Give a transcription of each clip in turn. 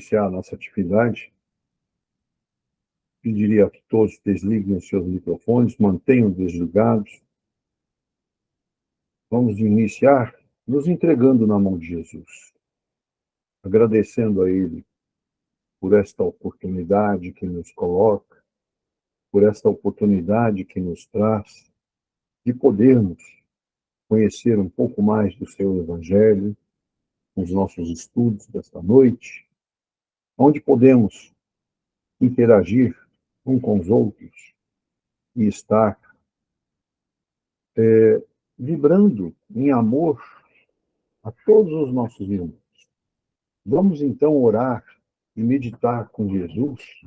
iniciar a nossa atividade, pediria que todos desliguem os seus microfones, mantenham desligados. Vamos iniciar nos entregando na mão de Jesus, agradecendo a Ele por esta oportunidade que nos coloca, por esta oportunidade que nos traz de podermos conhecer um pouco mais do seu Evangelho, com os nossos estudos desta noite, onde podemos interagir uns com os outros e estar vibrando em amor a todos os nossos irmãos. Vamos então orar e meditar com Jesus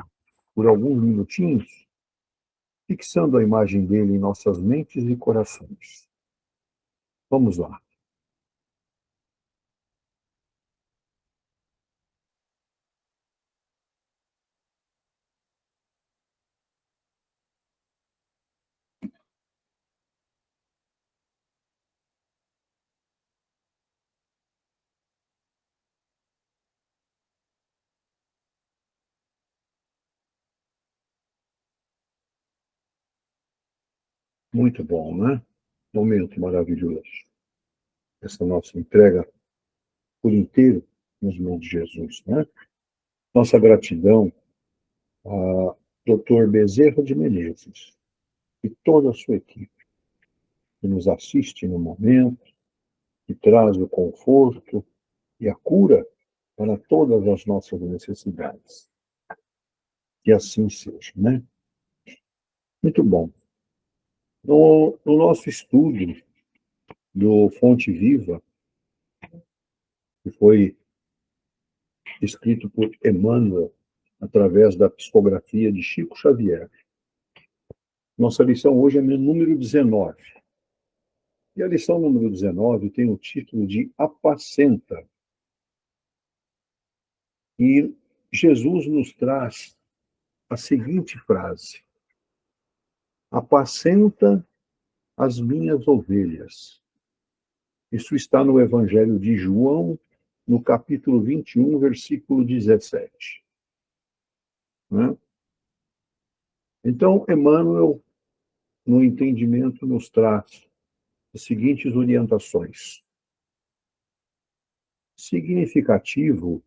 por alguns minutinhos, fixando a imagem dele em nossas mentes e corações. Vamos lá. Muito bom, né? Momento maravilhoso. Essa nossa entrega por inteiro nas mãos de Jesus, né? Nossa gratidão a Dr. Bezerra de Menezes e toda a sua equipe que nos assiste no momento, que traz o conforto e a cura para todas as nossas necessidades. Que assim seja, né? Muito bom. No nosso estudo do Fonte Viva, que foi escrito por Emmanuel através da psicografia de Chico Xavier, nossa lição hoje é número 19. E a lição número 19 tem o título de Apacenta. E Jesus nos traz a seguinte frase: apacenta as minhas ovelhas. Isso está no Evangelho de João, no capítulo 21, versículo 17. Né? Então, Emmanuel, no entendimento, nos traz as seguintes orientações. Significativo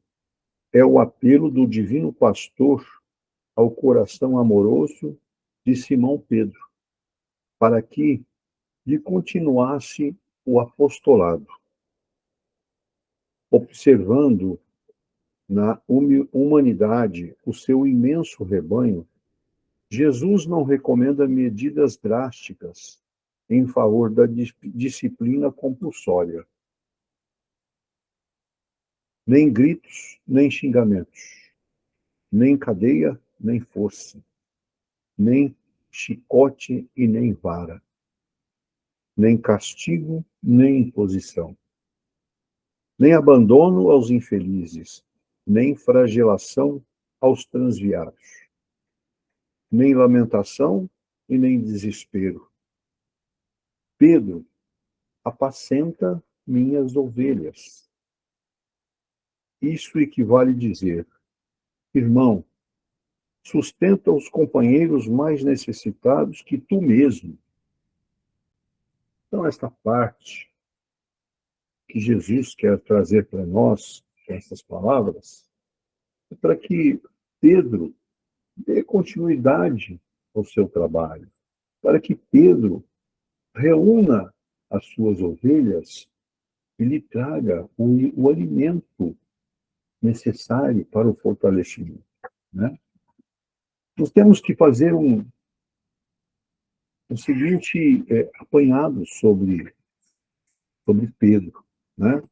é o apelo do Divino Pastor ao coração amoroso de Simão Pedro, para que lhe continuasse o apostolado, observando na humanidade o seu imenso rebanho. Jesus não recomenda medidas drásticas em favor da disciplina compulsória, nem gritos, nem xingamentos, nem cadeia, nem força, nem chicote e nem vara, nem castigo, nem imposição, nem abandono aos infelizes, nem flagelação aos transviados, nem lamentação e nem desespero. Pedro, apacenta minhas ovelhas. Isso equivale a dizer, irmão, sustenta os companheiros mais necessitados que tu mesmo. Então, esta parte que Jesus quer trazer para nós, essas palavras, é para que Pedro dê continuidade ao seu trabalho, para que Pedro reúna as suas ovelhas e lhe traga o alimento necessário para o fortalecimento, né? Nós temos que fazer o seguinte apanhado sobre Pedro, né?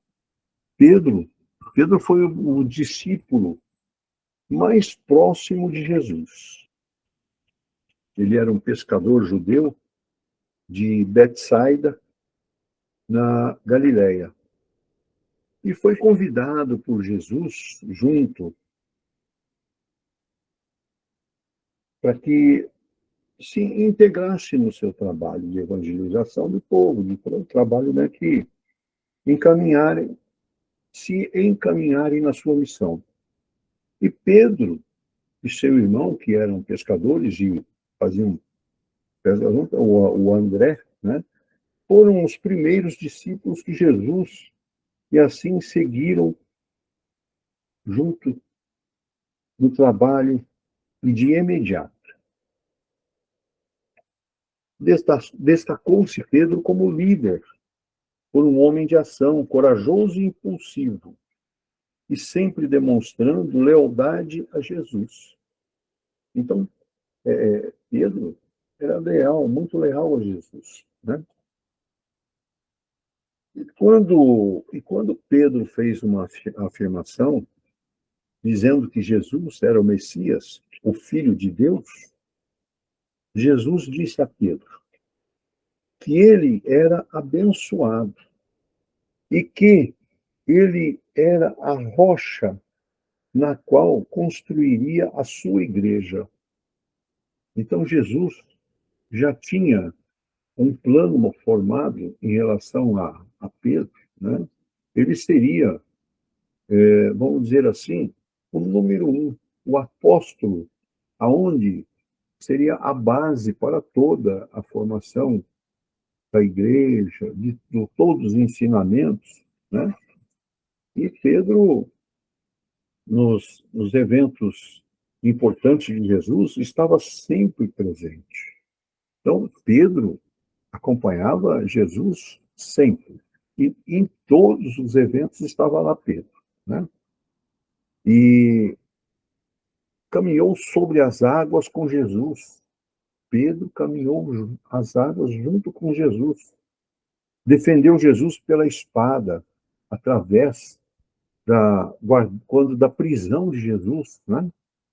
Pedro foi o discípulo mais próximo de Jesus. Ele era um pescador judeu de Betsaida, na Galileia. E foi convidado por Jesus junto para que se integrasse no seu trabalho de evangelização do povo, de trabalho, né, que se encaminharem na sua missão. E Pedro e seu irmão, que eram pescadores e faziam pesca junto, o André, né, foram os primeiros discípulos de Jesus e assim seguiram junto no trabalho e de imediato. Destacou-se Pedro como líder, por um homem de ação, corajoso e impulsivo, e sempre demonstrando lealdade a Jesus. Então, Pedro era leal, muito leal a Jesus, né? E quando Pedro fez uma afirmação dizendo que Jesus era o Messias, o Filho de Deus, Jesus disse a Pedro que ele era abençoado e que ele era a rocha na qual construiria a sua igreja. Então, Jesus já tinha um plano formado em relação a Pedro, né? Ele seria, vamos dizer assim, o número um, o apóstolo, aonde seria a base para toda a formação da igreja, de todos os ensinamentos, né? E Pedro, nos eventos importantes de Jesus, estava sempre presente. Então, Pedro acompanhava Jesus sempre. E em todos os eventos estava lá Pedro, né? E caminhou sobre as águas com Jesus. Pedro caminhou as águas junto com Jesus. Defendeu Jesus pela espada, através da prisão de Jesus, né?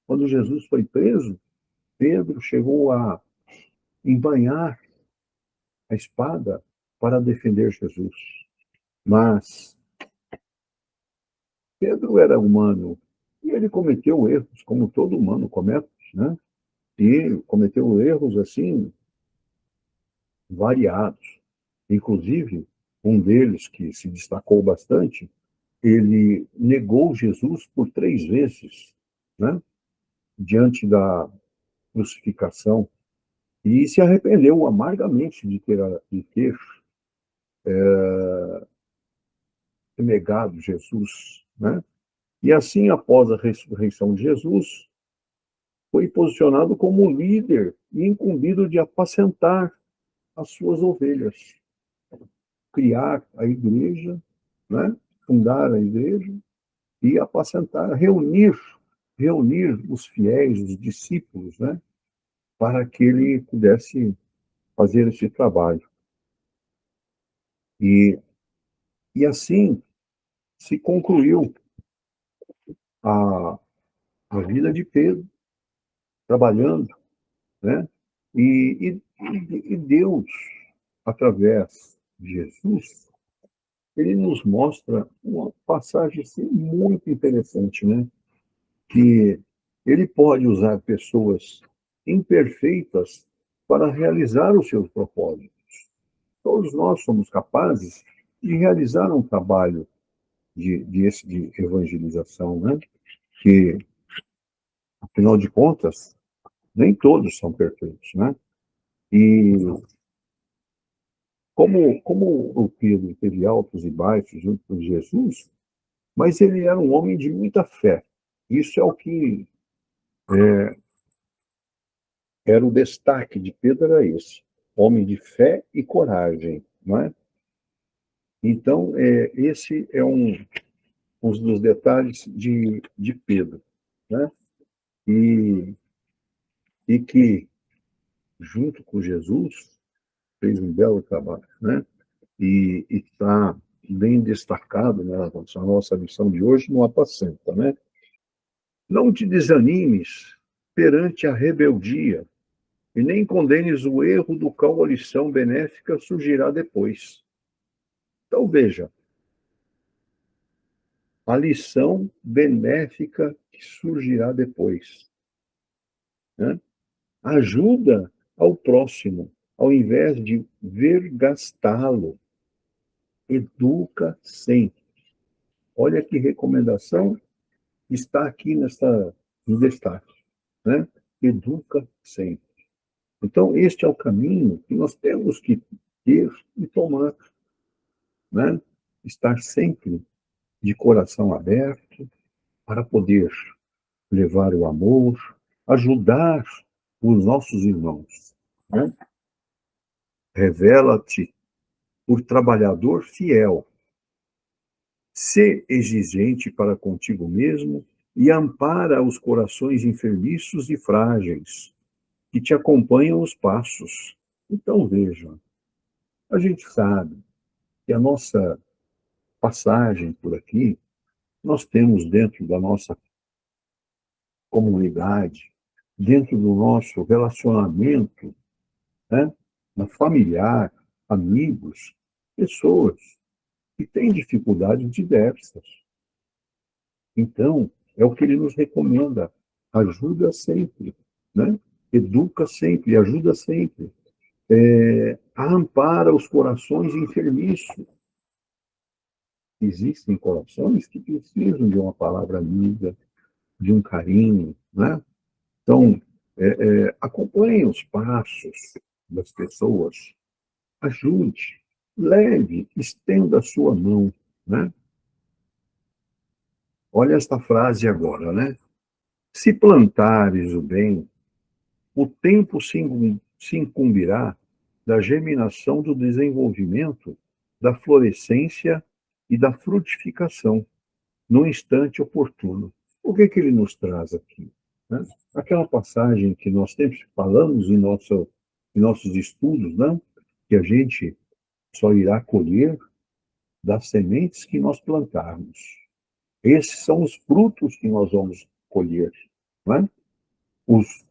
Quando Jesus foi preso, Pedro chegou a embanhar a espada para defender Jesus. Mas Pedro era humano e ele cometeu erros, como todo humano comete, né? E cometeu erros assim variados. Inclusive, um deles que se destacou bastante, ele negou Jesus por 3 vezes, né? Diante da crucificação e se arrependeu amargamente de ter negado Jesus, né? E assim, após a ressurreição de Jesus, foi posicionado como líder e incumbido de apacentar as suas ovelhas, criar a igreja, né? Fundar a igreja e apacentar, reunir os fiéis, os discípulos, né? Para que ele pudesse fazer esse trabalho. E, e assim se concluiu a, a vida de Pedro, trabalhando, né? E Deus, através de Jesus, ele nos mostra uma passagem assim, muito interessante, né? Que ele pode usar pessoas imperfeitas para realizar os seus propósitos. Todos nós somos capazes de realizar um trabalho de evangelização, né? Que, afinal de contas, nem todos são perfeitos, né? E como o Pedro teve altos e baixos junto com Jesus, mas ele era um homem de muita fé. Isso é o que era o destaque de Pedro, era esse. Homem de fé e coragem, não é? Então, esse é um dos detalhes de Pedro, né? E, e que, junto com Jesus, fez um belo trabalho, né? E está bem destacado, né, a nossa lição de hoje no Apacenta, né? Não te desanimes perante a rebeldia e nem condenes o erro do qual a lição benéfica surgirá depois. Então, veja, a lição benéfica que surgirá depois, né? Ajuda ao próximo, ao invés de vergastá-lo. Educa sempre. Olha que recomendação está aqui no destaque, né? Educa sempre. Então, este é o caminho que nós temos que ter e tomar, né? Estar sempre de coração aberto para poder levar o amor, ajudar os nossos irmãos, né? Revela-te por trabalhador fiel, sê exigente para contigo mesmo e ampara os corações enfermiços e frágeis que te acompanham os passos. Então, vejam, a gente sabe que a nossa passagem por aqui, nós temos dentro da nossa comunidade, dentro do nosso relacionamento, né, na familiar, amigos, pessoas que têm dificuldades diversas. Então, é o que ele nos recomenda. Ajuda sempre, né? Educa sempre, ajuda sempre. Ampara os corações enfermiços. Existem corações que precisam de uma palavra amiga, de um carinho, né? Então, acompanhe os passos das pessoas, ajude, leve, estenda a sua mão, né? Olha esta frase agora, né? Se plantares o bem, o tempo se incumbirá da germinação, do desenvolvimento, da florescência e da frutificação, no instante oportuno. O que que ele nos traz aqui, né? Aquela passagem que nós sempre falamos em nossos estudos, né? Que a gente só irá colher das sementes que nós plantarmos. Esses são os frutos que nós vamos colher, né? Os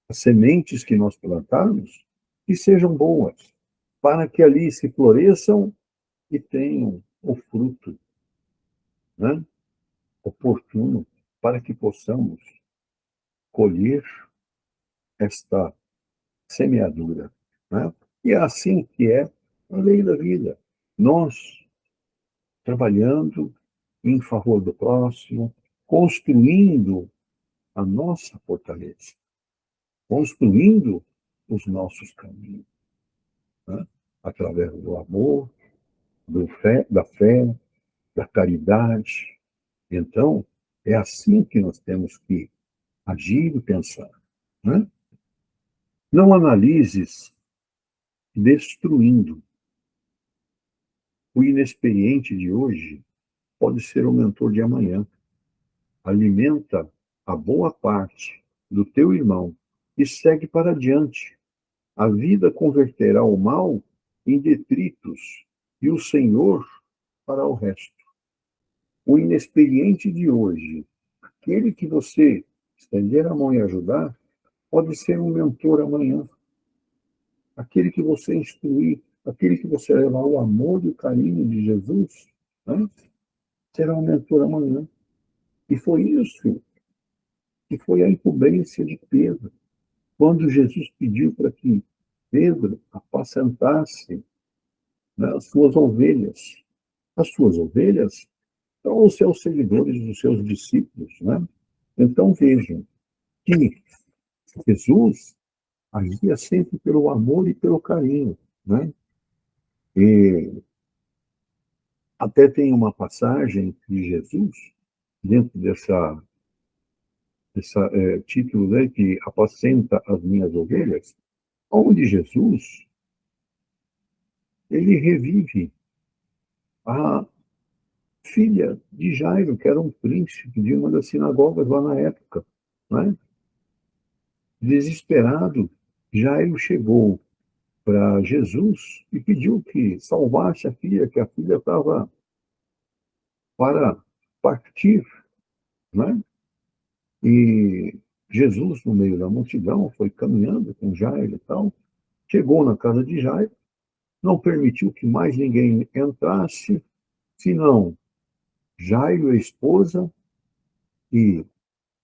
as sementes que nós plantarmos, que sejam boas, para que ali se floresçam e tenham o fruto, né, oportuno, para que possamos colher esta semeadura, né? E é assim que é a lei da vida. Nós, trabalhando em favor do próximo, construindo a nossa fortaleza, construindo os nossos caminhos, né? Através do amor, da fé, da caridade. Então, é assim que nós temos que agir e pensar, né? Não analises destruindo. O inexperiente de hoje pode ser o mentor de amanhã. Alimenta a boa parte do teu irmão e segue para adiante. A vida converterá o mal em detritos e o Senhor fará o resto. O inexperiente de hoje, aquele que você estender a mão e ajudar, pode ser um mentor amanhã. Aquele que você instruir, aquele que você levar o amor e o carinho de Jesus, né, será um mentor amanhã. E foi isso que foi a incumbência de Pedro. Quando Jesus pediu para que Pedro apacentasse, né, as suas ovelhas. As suas ovelhas são os seus seguidores, os seus discípulos, né? Então vejam que Jesus agia sempre pelo amor e pelo carinho, né? E até tem uma passagem de Jesus, dentro dessa título, né, que apacenta as minhas ovelhas, onde Jesus, ele revive a filha de Jairo, que era um príncipe de uma das sinagogas lá na época, né? Desesperado, Jairo chegou para Jesus e pediu que salvasse a filha, que a filha estava para partir, né? E Jesus, no meio da multidão, foi caminhando com Jairo e tal, chegou na casa de Jairo, não permitiu que mais ninguém entrasse, senão Jairo, a esposa, e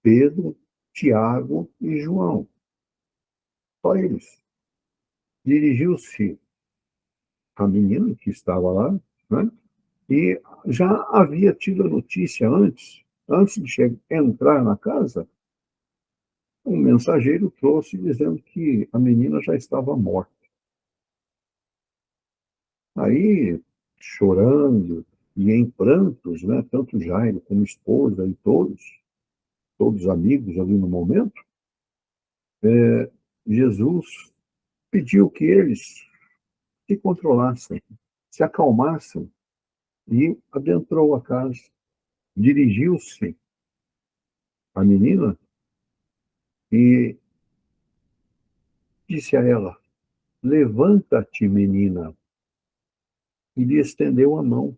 Pedro, Tiago e João. Só eles. Dirigiu-se à menina que estava lá, né? E já havia tido a notícia antes, antes de entrar na casa, um mensageiro trouxe dizendo que a menina já estava morta. Aí, chorando e em prantos, né, tanto Jairo como esposa e todos amigos ali no momento, Jesus pediu que eles se controlassem, se acalmassem e adentrou a casa. Dirigiu-se à menina e disse a ela: levanta-te, menina. E lhe estendeu a mão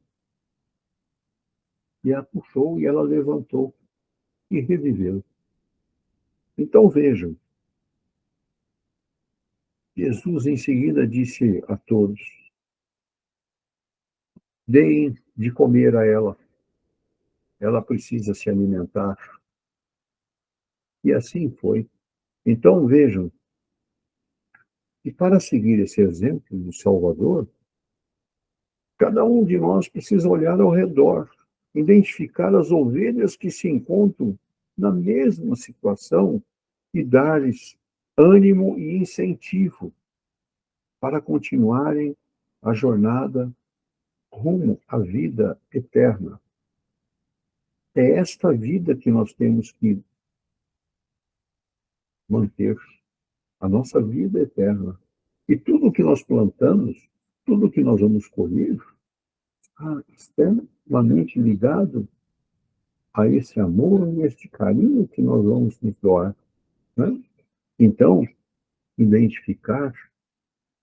e a puxou e ela levantou e reviveu. Então vejam, Jesus em seguida disse a todos: deem de comer a ela precisa se alimentar. E assim foi. Então vejam, e para seguir esse exemplo do Salvador, cada um de nós precisa olhar ao redor, identificar as ovelhas que se encontram na mesma situação e dar-lhes ânimo e incentivo para continuarem a jornada rumo à vida eterna. É esta vida que nós temos que manter, a nossa vida eterna. E tudo que nós plantamos, tudo que nós vamos colher, está extremamente ligado a esse amor e este carinho que nós vamos nos doar. Né? Então, identificar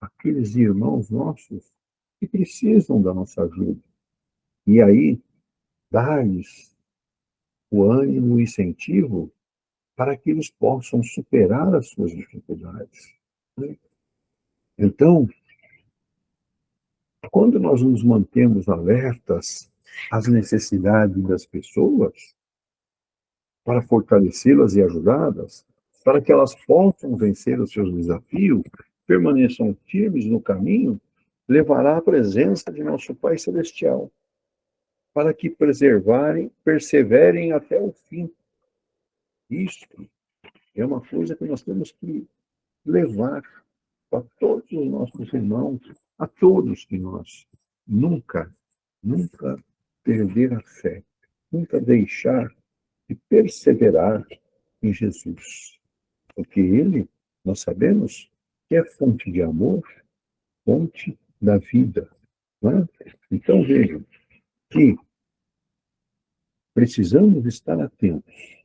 aqueles irmãos nossos que precisam da nossa ajuda. E aí, dar-lhes o ânimo e incentivo para que eles possam superar as suas dificuldades. Né? Então, quando nós nos mantemos alertas às necessidades das pessoas, para fortalecê-las e ajudá-las, para que elas possam vencer os seus desafios, permaneçam firmes no caminho, levará a presença de nosso Pai Celestial, para que perseverem até o fim. Isto é uma coisa que nós temos que levar para todos os nossos irmãos, a todos que nós nunca perder a fé, nunca deixar de perseverar em Jesus. Porque Ele, nós sabemos, que é fonte de amor, fonte da vida. Né? Então vejam que precisamos estar atentos,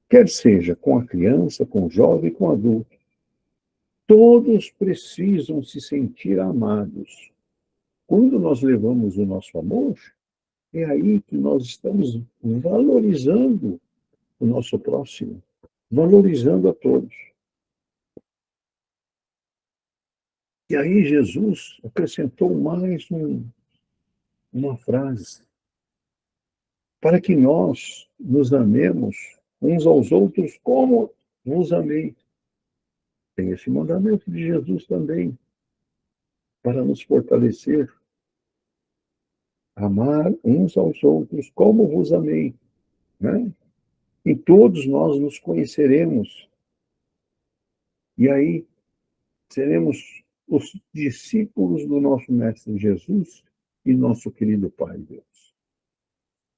quer seja com a criança, com o jovem, com o adulto. Todos precisam se sentir amados. Quando nós levamos o nosso amor, é aí que nós estamos valorizando o nosso próximo, valorizando a todos. E aí Jesus acrescentou mais uma frase, para que nós nos amemos uns aos outros como vos amei. Tem esse mandamento de Jesus também, para nos fortalecer, amar uns aos outros como vos amei. Né? E todos nós nos conheceremos. E aí seremos os discípulos do nosso Mestre Jesus e nosso querido Pai Deus,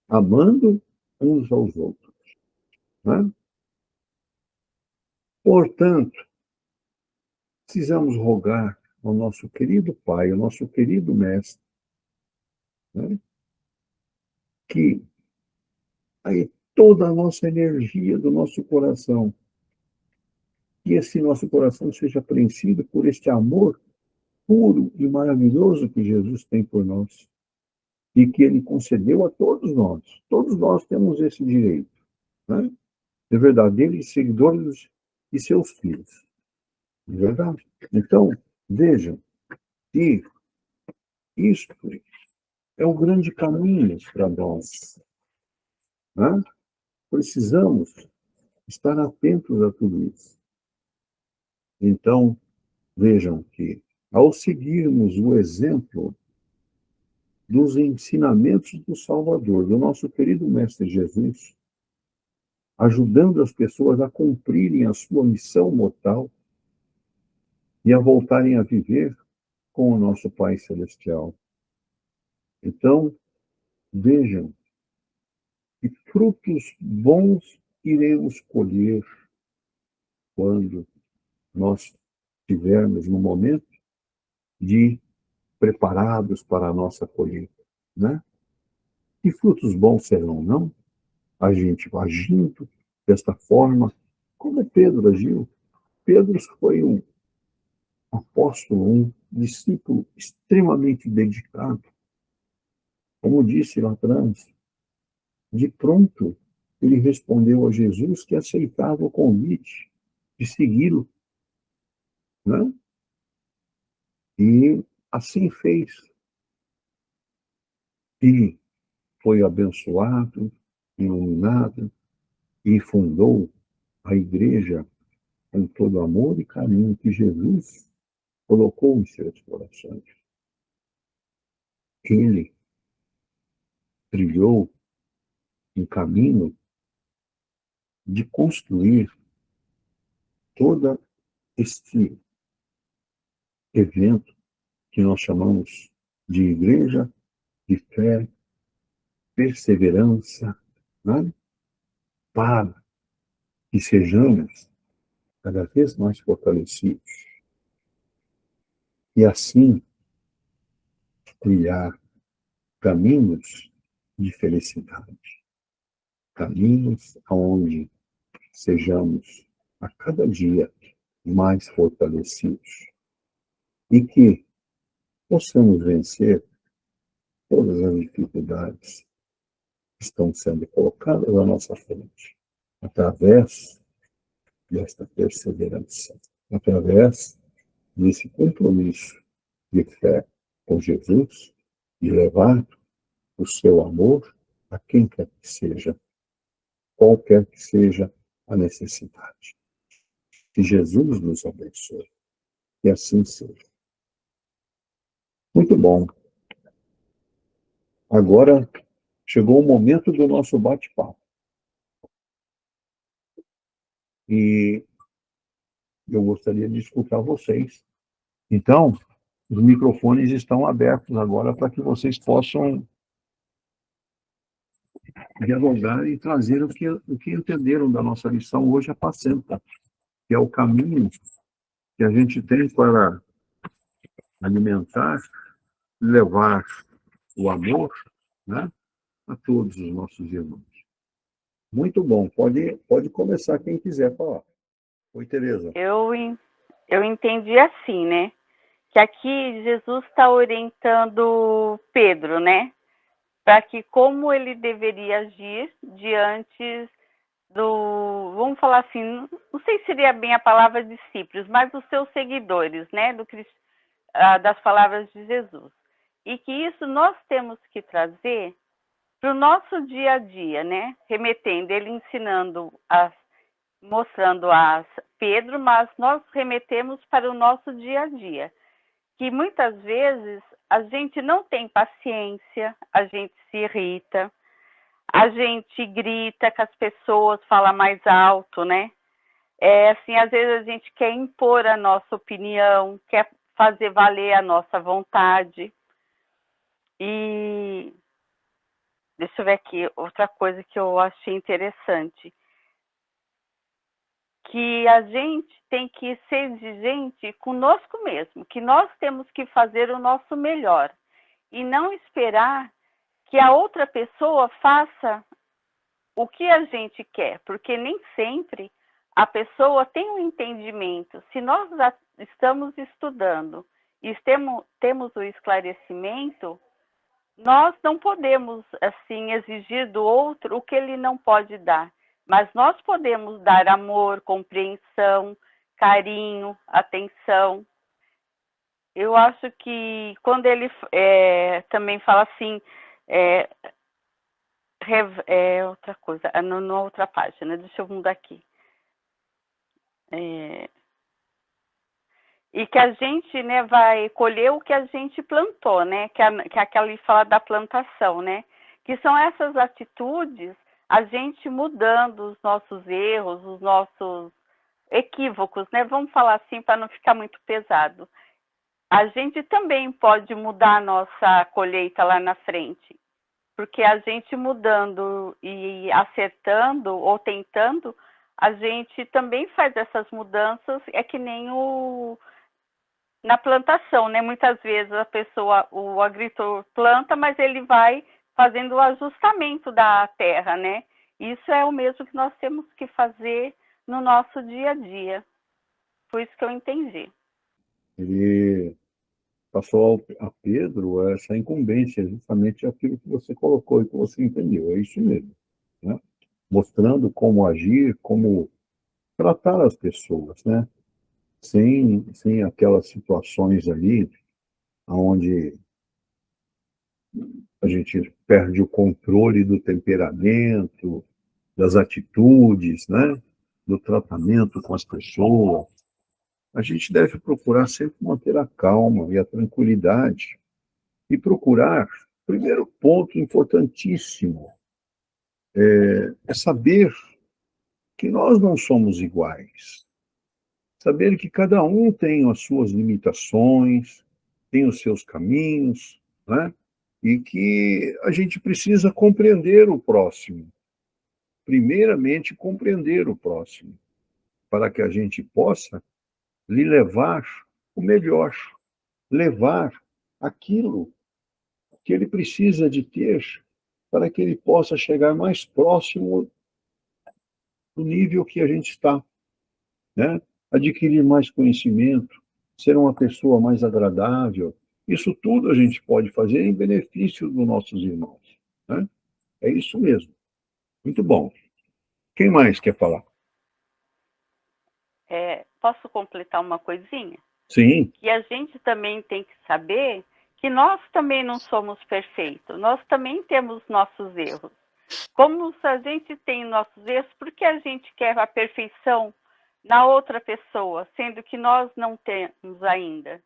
amando uns aos outros. Né? Portanto, precisamos rogar ao nosso querido Pai, ao nosso querido Mestre, né, que aí toda a nossa energia do nosso coração, que esse nosso coração seja preenchido por este amor puro e maravilhoso que Jesus tem por nós e que Ele concedeu a todos nós. Todos nós temos esse direito, né? De verdadeiros seguidores e seus filhos. De verdade? Então, vejam que isto é o grande caminho para nós. Né? Precisamos estar atentos a tudo isso. Então, vejam que, ao seguirmos o exemplo dos ensinamentos do Salvador, do nosso querido Mestre Jesus, ajudando as pessoas a cumprirem a sua missão mortal e a voltarem a viver com o nosso Pai Celestial. Então, vejam que frutos bons iremos colher quando nós estivermos no momento de preparados para a nossa colheita, né? Que frutos bons serão, não? A gente agindo desta forma, como Pedro agiu. Pedro foi um apóstolo, um discípulo extremamente dedicado. Como disse lá atrás, de pronto, ele respondeu a Jesus que aceitava o convite de segui-lo, né? E assim fez. E foi abençoado, iluminado e fundou a igreja com todo amor e carinho que Jesus colocou em seus corações. Ele trilhou um caminho de construir todo este evento que nós chamamos de igreja, de fé, perseverança, né? Para que sejamos cada vez mais fortalecidos e assim trilhar caminhos de felicidade, caminhos onde sejamos a cada dia mais fortalecidos e que possamos vencer todas as dificuldades que estão sendo colocadas à nossa frente, através desta perseverança, através desse compromisso de fé com Jesus, de levar o seu amor a quem quer que seja, qualquer que seja a necessidade. Que Jesus nos abençoe. Que assim seja. Muito bom. Agora chegou o momento do nosso bate-papo. E eu gostaria de escutar vocês. Então, os microfones estão abertos agora para que vocês possam dialogar e trazer o que entenderam da nossa lição hoje a Pacenta, que é o caminho que a gente tem para alimentar, levar o amor, né, a todos os nossos irmãos. Muito bom. Pode começar quem quiser falar. Oi, Tereza. Eu entendi assim, né? Que aqui Jesus está orientando Pedro, né? Para que como ele deveria agir diante vamos falar assim, não sei se seria bem a palavra discípulos, mas dos seus seguidores, né? Das palavras de Jesus. E que isso nós temos que trazer para o nosso dia a dia, né? Remetendo, ele ensinando, mostrando a Pedro, mas nós remetemos para o nosso dia a dia. Que muitas vezes a gente não tem paciência, a gente se irrita, a gente grita com as pessoas, fala mais alto, né? Assim, às vezes a gente quer impor a nossa opinião, quer fazer valer a nossa vontade. E deixa eu ver aqui, outra coisa que eu achei interessante. Que a gente tem que ser exigente conosco mesmo, que nós temos que fazer o nosso melhor e não esperar que a outra pessoa faça o que a gente quer, porque nem sempre a pessoa tem um entendimento. Se nós estamos estudando e temos o esclarecimento, nós não podemos assim exigir do outro o que ele não pode dar, mas nós podemos dar amor, compreensão, carinho, atenção. Eu acho que quando ele também fala assim, outra coisa, na outra página, deixa eu mudar aqui. E que a gente, né, vai colher o que a gente plantou, né? Que aquela fala da plantação, né? Que são essas atitudes, a gente mudando os nossos erros, os nossos equívocos, né? Vamos falar assim para não ficar muito pesado. A gente também pode mudar a nossa colheita lá na frente, porque a gente mudando e acertando ou tentando, a gente também faz essas mudanças, é que nem na plantação, né? Muitas vezes o agricultor planta, mas ele vai fazendo o ajustamento da terra, né? Isso é o mesmo que nós temos que fazer no nosso dia a dia. Foi isso que eu entendi. Ele passou a Pedro essa incumbência, justamente aquilo que você colocou e que você entendeu, é isso mesmo, né? Mostrando como agir, como tratar as pessoas, né? Sem aquelas situações ali onde a gente perde o controle do temperamento, das atitudes, né? Do tratamento com as pessoas. A gente deve procurar sempre manter a calma e a tranquilidade e procurar, primeiro ponto importantíssimo, é saber que nós não somos iguais. Saber que cada um tem as suas limitações, tem os seus caminhos, né? E que a gente precisa compreender o próximo. Primeiramente, compreender o próximo, para que a gente possa lhe levar o melhor, levar aquilo que ele precisa de ter para que ele possa chegar mais próximo do nível que a gente está, né? Adquirir mais conhecimento, ser uma pessoa mais agradável. Isso tudo a gente pode fazer em benefício dos nossos irmãos, né? É isso mesmo. Muito bom. Quem mais quer falar? Posso completar uma coisinha? Sim, Que a gente também tem que saber que nós também não somos perfeitos, nós também temos nossos erros. Como se a gente tem nossos erros, por que a gente quer a perfeição na outra pessoa, sendo que nós não temos ainda?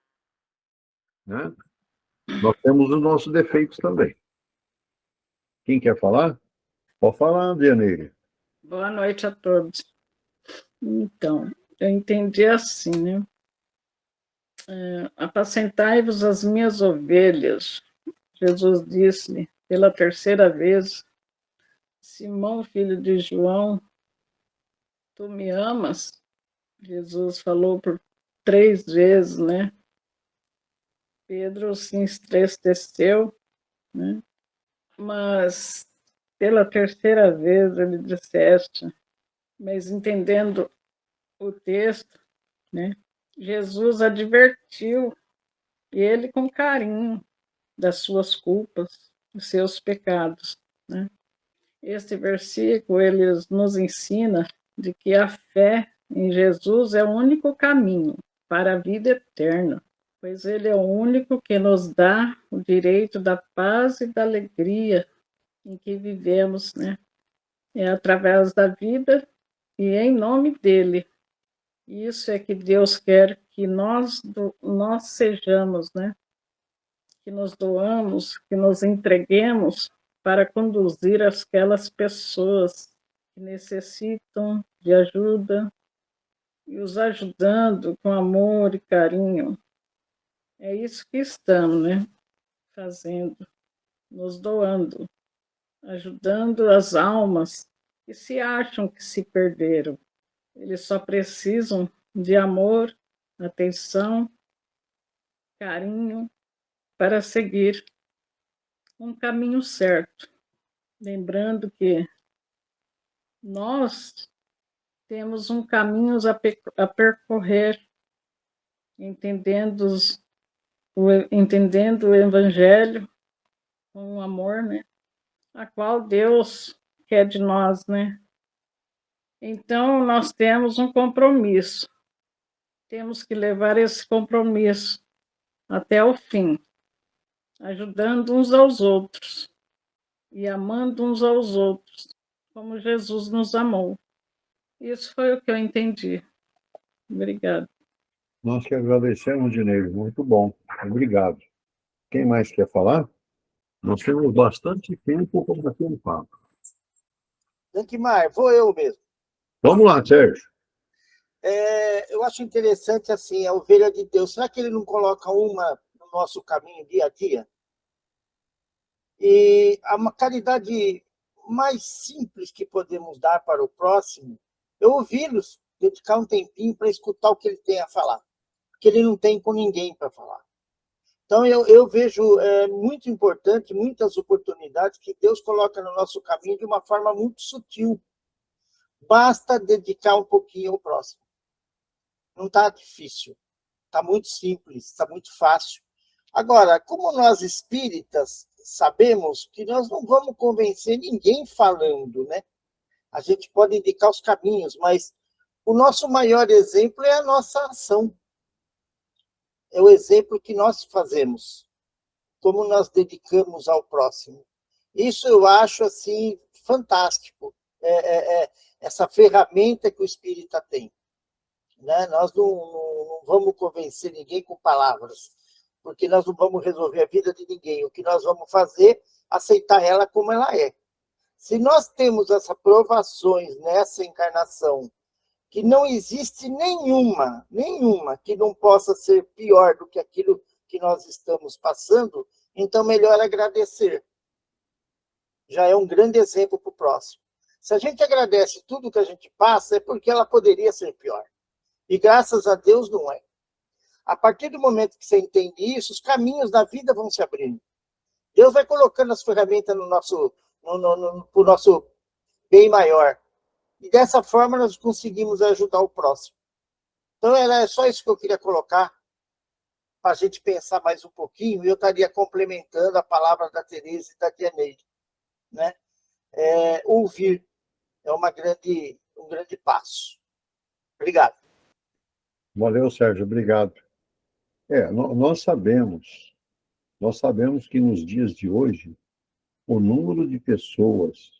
né? Nós temos os nossos defeitos também. Quem quer falar? Pode falar, Dianeire. Boa noite a todos. Então, eu entendi assim, né? Apacentai-vos as minhas ovelhas. Jesus disse pela terceira vez: Simão, filho de João, tu me amas? Jesus falou por 3 vezes, né? Pedro se entristeceu, né? Mas pela terceira vez ele disseste, mas entendendo o texto, né? Jesus advertiu ele com carinho das suas culpas, dos seus pecados, né? Este versículo ele nos ensina de que a fé em Jesus é o único caminho para a vida eterna, pois ele é o único que nos dá o direito da paz e da alegria em que vivemos, né? É através da vida e em nome dele. Isso é que Deus quer que nós sejamos, né? Que nos doamos, que nos entreguemos para conduzir aquelas pessoas que necessitam de ajuda e os ajudando com amor e carinho. É isso que estamos, né? Fazendo, nos doando, ajudando as almas que se acham que se perderam. Eles só precisam de amor, atenção, carinho para seguir um caminho certo. Lembrando que nós temos um caminho a percorrer, entendendo o Evangelho com amor, né? A qual Deus quer de nós, né? Então, nós temos um compromisso. Temos que levar esse compromisso até o fim, ajudando uns aos outros e amando uns aos outros, como Jesus nos amou. Isso foi o que eu entendi. Obrigada. Nós que agradecemos, Dineiro. Muito bom. Obrigado. Quem mais quer falar? Nós temos bastante tempo para bater um papo. Dankmar, vou eu mesmo. Vamos lá, Sérgio. Eu acho interessante, assim, a ovelha de Deus. Será que ele não coloca uma no nosso caminho dia a dia? E uma caridade mais simples que podemos dar para o próximo é ouvi-los, dedicar um tempinho para escutar o que ele tem a falar, porque ele não tem com ninguém para falar. Então, eu vejo muito importante, muitas oportunidades que Deus coloca no nosso caminho de uma forma muito sutil. Basta dedicar um pouquinho ao próximo. Não está difícil, está muito simples, está muito fácil. Agora, como nós espíritas sabemos que nós não vamos convencer ninguém falando, né? A gente pode indicar os caminhos, mas o nosso maior exemplo é a nossa ação. É o exemplo que nós fazemos, como nós dedicamos ao próximo. Isso eu acho, assim, fantástico, essa ferramenta que o espírita tem. Né? Nós não vamos convencer ninguém com palavras, porque nós não vamos resolver a vida de ninguém. O que nós vamos fazer, aceitar ela como ela é. Se nós temos essas provações nessa encarnação, que não existe nenhuma que não possa ser pior do que aquilo que nós estamos passando, então melhor agradecer. Já é um grande exemplo para o próximo. Se a gente agradece tudo que a gente passa, é porque ela poderia ser pior. E graças a Deus não é. A partir do momento que você entende isso, os caminhos da vida vão se abrindo. Deus vai colocando as ferramentas no nosso bem maior. E dessa forma nós conseguimos ajudar o próximo. Então era só isso que eu queria colocar, para a gente pensar mais um pouquinho, e eu estaria complementando a palavra da Tereza e da Dianeide. Né? Ouvir é um grande passo. Obrigado. Valeu, Sérgio, obrigado. Nós sabemos que nos dias de hoje, o número de pessoas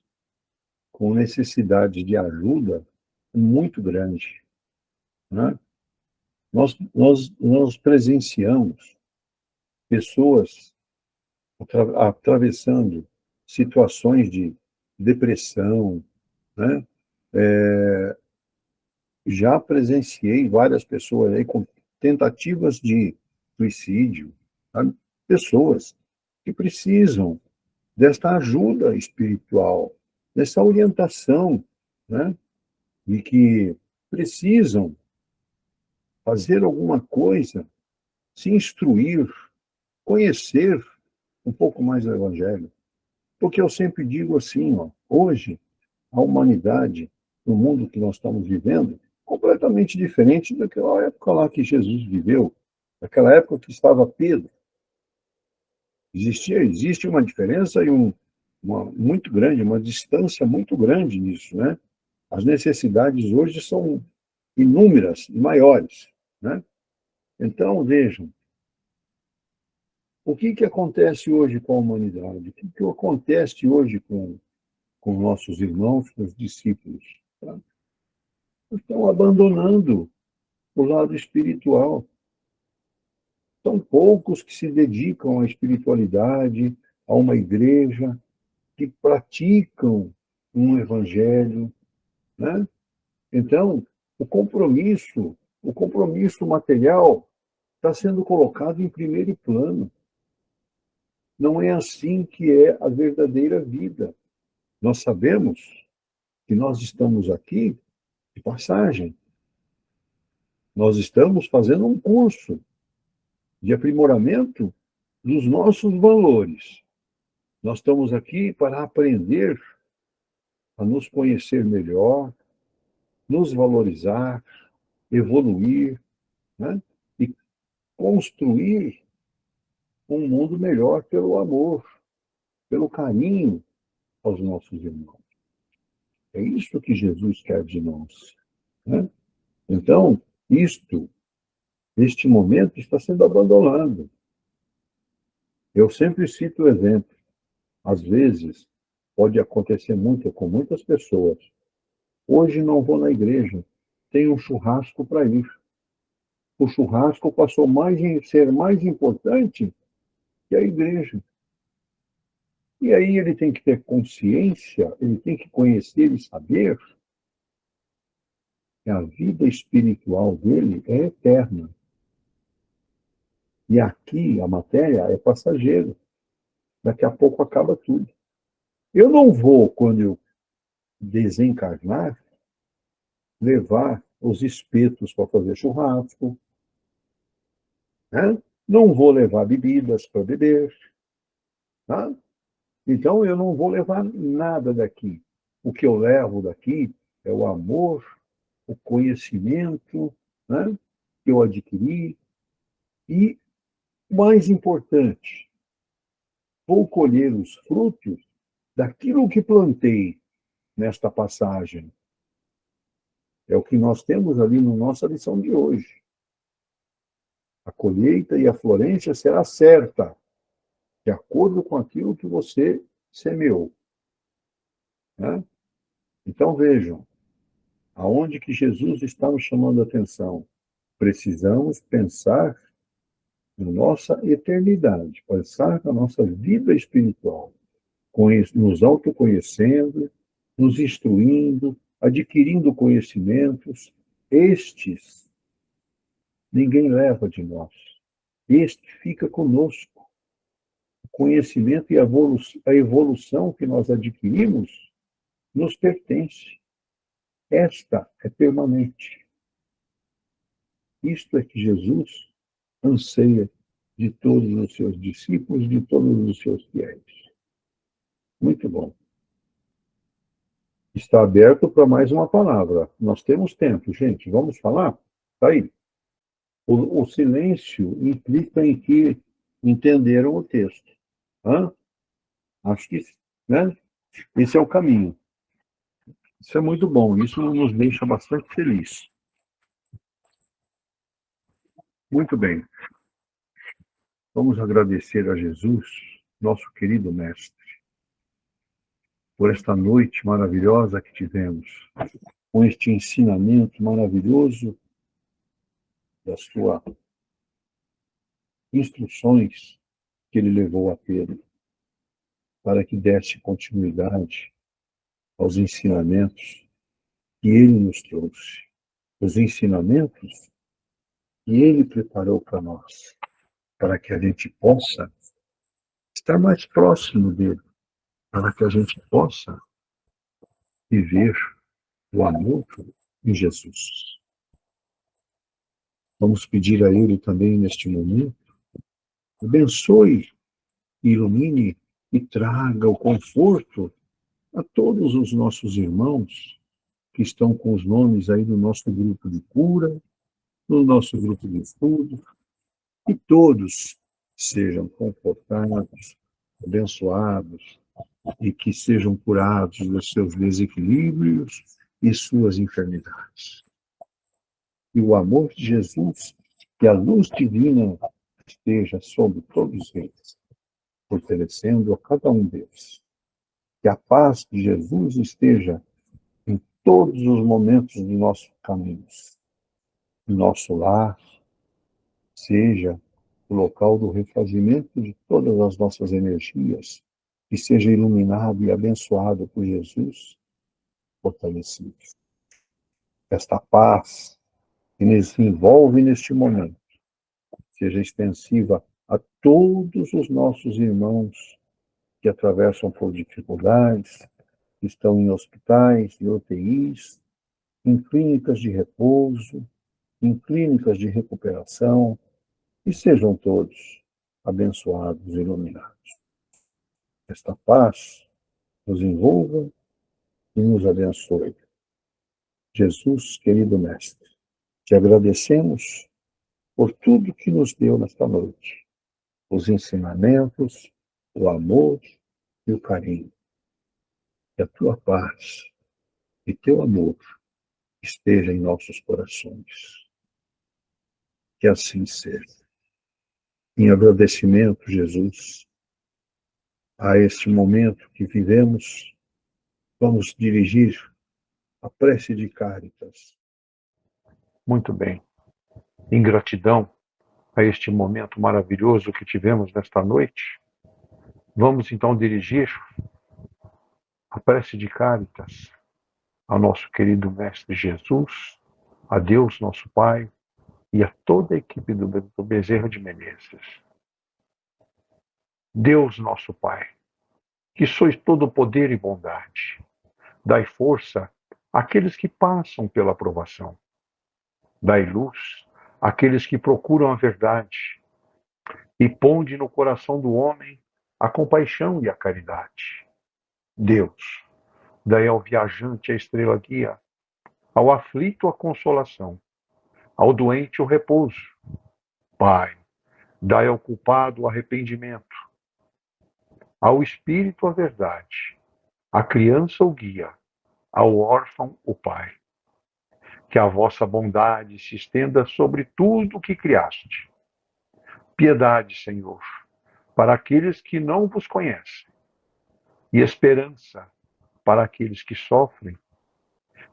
com necessidade de ajuda é muito grande. Né? Nós presenciamos pessoas atravessando situações de depressão, né? Já presenciei várias pessoas aí com tentativas de suicídio, sabe? Pessoas que precisam desta ajuda espiritual, dessa orientação, né? E que precisam fazer alguma coisa, se instruir, conhecer um pouco mais do Evangelho. Porque eu sempre digo assim, hoje, a humanidade, no mundo que nós estamos vivendo, completamente diferente daquela época lá que Jesus viveu, daquela época que estava Pedro. Existe uma diferença e muito grande, uma distância muito grande nisso, né? As necessidades hoje são inúmeras e maiores, né? Então, vejam, o que acontece hoje com a humanidade? O que acontece hoje com nossos irmãos, com os discípulos? Tá? Estão abandonando o lado espiritual. São poucos que se dedicam à espiritualidade, a uma igreja, que praticam um evangelho, né? Então, o compromisso material está sendo colocado em primeiro plano. Não é assim que é a verdadeira vida. Nós sabemos que nós estamos aqui de passagem. Nós estamos fazendo um curso de aprimoramento dos nossos valores. Nós estamos aqui para aprender a nos conhecer melhor, nos valorizar, evoluir, né? E construir um mundo melhor pelo amor, pelo carinho aos nossos irmãos. É isso que Jesus quer de nós, né? Então, neste momento, está sendo abandonado. Eu sempre cito o exemplo. Às vezes, pode acontecer muito com muitas pessoas. Hoje não vou na igreja, tenho um churrasco para ir. O churrasco passou a ser mais importante que a igreja. E aí ele tem que ter consciência, ele tem que conhecer e saber que a vida espiritual dele é eterna. E aqui a matéria é passageira. Daqui a pouco acaba tudo. Eu não vou, quando eu desencarnar, levar os espetos para fazer churrasco, né? Não vou levar bebidas para beber, tá? Então eu não vou levar nada daqui. O que eu levo daqui é o amor, o conhecimento, né, que eu adquiri e, mais importante, vou colher os frutos daquilo que plantei nesta passagem. É o que nós temos ali na nossa lição de hoje. A colheita e a florência será certa, de acordo com aquilo que você semeou, né? Então vejam, aonde que Jesus está nos chamando a atenção. Precisamos pensar na nossa eternidade, pensar na nossa vida espiritual, nos autoconhecendo, nos instruindo, adquirindo conhecimentos. Estes ninguém leva de nós. Este fica conosco. O conhecimento e a evolução que nós adquirimos nos pertence. Esta é permanente. Isto é que Jesus anseia de todos os seus discípulos, de todos os seus fiéis. Muito bom. Está aberto para mais uma palavra. Nós temos tempo, gente. Vamos falar? Está aí. O silêncio implica em que entenderam o texto. Hã? Acho que, né? Esse é o caminho. Isso é muito bom. Isso nos deixa bastante felizes. Muito bem. Vamos agradecer a Jesus, nosso querido Mestre, por esta noite maravilhosa que tivemos, com este ensinamento maravilhoso das suas instruções que ele levou a Pedro, para que desse continuidade aos ensinamentos que ele nos trouxe, os ensinamentos que ele preparou para nós, para que a gente possa estar mais próximo dele, para que a gente possa viver o amor em Jesus. Vamos pedir a ele também neste momento, abençoe, ilumine e traga o conforto a todos os nossos irmãos que estão com os nomes aí do nosso grupo de cura, no nosso grupo de estudo, que todos sejam confortados, abençoados e que sejam curados dos seus desequilíbrios e suas enfermidades. E o amor de Jesus e a luz divina esteja sobre todos eles, fortalecendo a cada um deles. Que a paz de Jesus esteja em todos os momentos de nossos caminhos. Nosso lar seja o local do refazimento de todas as nossas energias, que seja iluminado e abençoado por Jesus, fortalecido. Esta paz que nos envolve neste momento seja extensiva a todos os nossos irmãos que atravessam por dificuldades, que estão em hospitais e UTIs, em clínicas de repouso, em clínicas de recuperação, e sejam todos abençoados e iluminados. Esta paz nos envolva e nos abençoe. Jesus, querido Mestre, te agradecemos por tudo que nos deu nesta noite, os ensinamentos, o amor e o carinho. Que a tua paz e teu amor esteja em nossos corações. Que assim seja. Em agradecimento, Jesus, a este momento que vivemos, vamos dirigir a prece de Cáritas. Muito bem. Em gratidão a este momento maravilhoso que tivemos nesta noite, Vamos então dirigir a prece de Caritas ao nosso querido Mestre Jesus, a Deus nosso Pai e a toda a equipe do Bezerra de Menezes. Deus nosso Pai, que sois todo poder e bondade, dai força àqueles que passam pela provação. Dai luz àqueles que procuram a verdade e ponde no coração do homem a compaixão e a caridade. Deus, dai ao viajante a estrela guia, ao aflito a consolação, ao doente o repouso. Pai, dai ao culpado o arrependimento, ao espírito a verdade, à criança o guia, ao órfão o pai. Que a vossa bondade se estenda sobre tudo o que criaste. Piedade, Senhor, para aqueles que não vos conhecem, e esperança para aqueles que sofrem.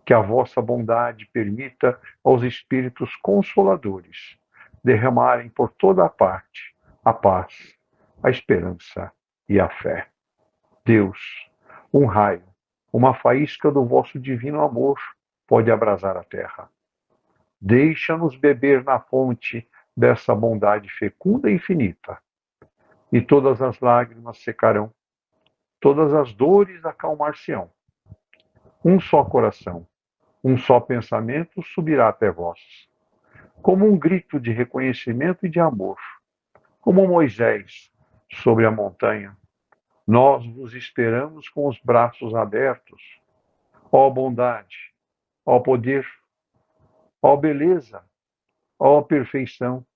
Que a vossa bondade permita aos espíritos consoladores derramarem por toda a parte a paz, a esperança e a fé. Deus, um raio, uma faísca do vosso divino amor pode abrasar a terra. Deixa-nos beber na fonte dessa bondade fecunda e infinita, e todas as lágrimas secarão, todas as dores acalmar-se-ão. Um só coração, um só pensamento subirá até vós, como um grito de reconhecimento e de amor, como Moisés sobre a montanha. Nós vos esperamos com os braços abertos, ó bondade, ó poder, ó beleza, ó perfeição.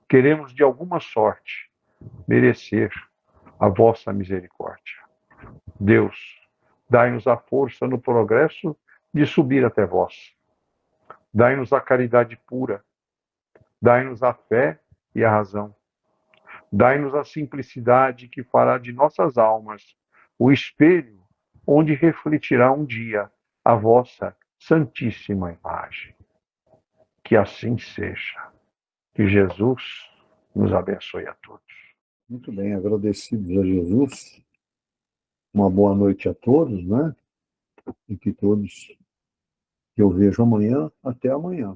Queremos de alguma sorte merecer a vossa misericórdia. Deus, dai-nos a força no progresso de subir até vós. Dai-nos a caridade pura, dai-nos a fé e a razão. Dai-nos a simplicidade que fará de nossas almas o espelho onde refletirá um dia a vossa santíssima imagem. Que assim seja. Que Jesus nos abençoe a todos. Muito bem, agradecidos a Jesus. Uma boa noite a todos, né? E que todos que eu vejo amanhã, até amanhã.